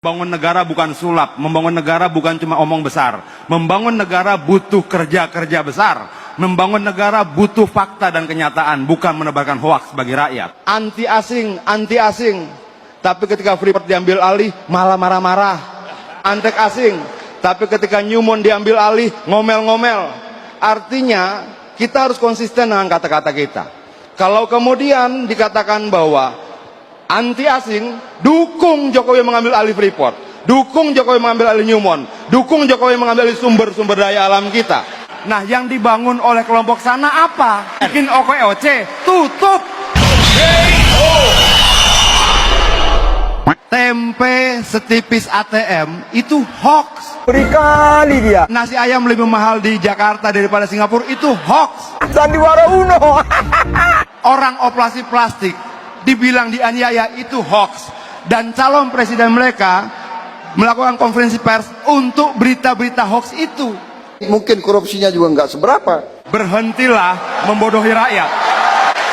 Membangun negara bukan sulap, membangun negara bukan cuma omong besar. Membangun negara butuh kerja-kerja besar. Membangun negara butuh fakta dan kenyataan, bukan menebarkan hoaks bagi rakyat. Anti asing, anti asing. Tapi ketika Freeport diambil alih, malah marah-marah. Antek asing. Tapi ketika Newmont diambil alih, ngomel-ngomel. Artinya, kita harus konsisten dengan kata-kata kita. Kalau kemudian dikatakan bahwa anti asing, dukung Jokowi mengambil alih Freeport, dukung Jokowi mengambil alih Newmont, dukung Jokowi mengambil alih sumber-sumber daya alam kita. Nah, yang dibangun oleh kelompok sana apa? Bikin OKOC, tutup. Tempe setipis ATM itu hoax. Berkali dia. Nasi ayam lebih mahal di Jakarta daripada Singapura itu hoax. Sandiwara Uno. Orang operasi plastik dibilang dianiaya itu hoax, dan calon presiden mereka melakukan konferensi pers untuk berita-berita hoax itu. Mungkin korupsinya juga nggak seberapa. Berhentilah membodohi rakyat.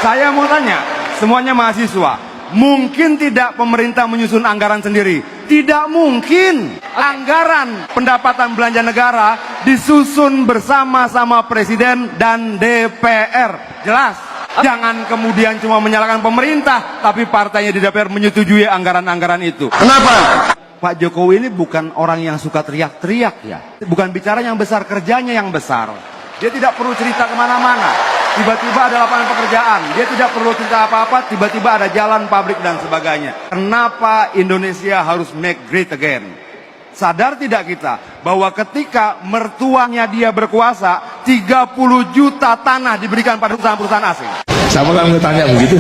Saya mau tanya, semuanya mahasiswa, mungkin tidak pemerintah menyusun anggaran sendiri? Tidak mungkin. Anggaran pendapatan belanja negara disusun bersama-sama presiden dan DPR. Jelas. Jangan kemudian cuma menyalahkan pemerintah, tapi partainya di DPR menyetujui anggaran-anggaran itu. Kenapa? Pak Jokowi ini bukan orang yang suka teriak-teriak ya. Bukan bicara yang besar, kerjanya yang besar. Dia tidak perlu cerita kemana-mana. Tiba-tiba ada lapangan pekerjaan. Dia tidak perlu cerita apa-apa, tiba-tiba ada jalan, pabrik, dan sebagainya. Kenapa Indonesia harus make great again? Sadar tidak kita bahwa ketika mertuanya dia berkuasa, 30 juta tanah diberikan pada perusahaan-perusahaan asing. Sama kamu tanya begitu?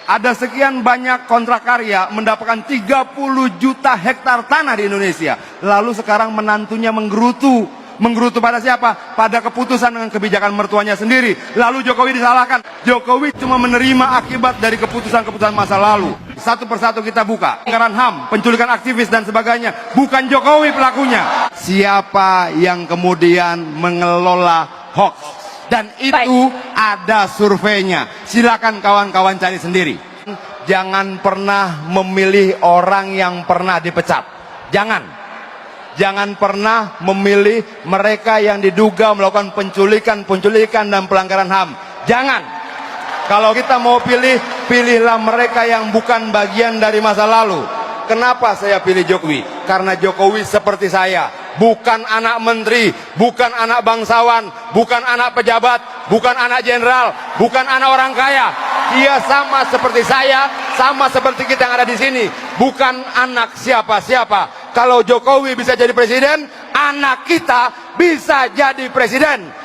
Ada sekian banyak kontrak karya mendapatkan 30 juta hektar tanah di Indonesia. Lalu sekarang menantunya menggerutu. Menggerutu pada siapa? Pada keputusan dengan kebijakan mertuanya sendiri. Lalu Jokowi disalahkan. Jokowi cuma menerima akibat dari keputusan-keputusan masa lalu. Satu persatu kita buka. Anggaran HAM, penculikan aktivis dan sebagainya. Bukan Jokowi pelakunya. Siapa yang kemudian mengelola hoax? Dan itu ada surveinya. Silakan kawan-kawan cari sendiri. Jangan pernah memilih orang yang pernah dipecat. Jangan pernah memilih mereka yang diduga melakukan penculikan dan pelanggaran HAM. Jangan. Kalau kita mau pilih, pilihlah mereka yang bukan bagian dari masa lalu. Kenapa saya pilih Jokowi? Karena Jokowi seperti saya. Bukan anak menteri, bukan anak bangsawan, bukan anak pejabat, bukan anak jenderal, bukan anak orang kaya. Dia sama seperti saya, sama seperti kita yang ada di sini. Bukan anak siapa-siapa. Kalau Jokowi bisa jadi presiden, anak kita bisa jadi presiden.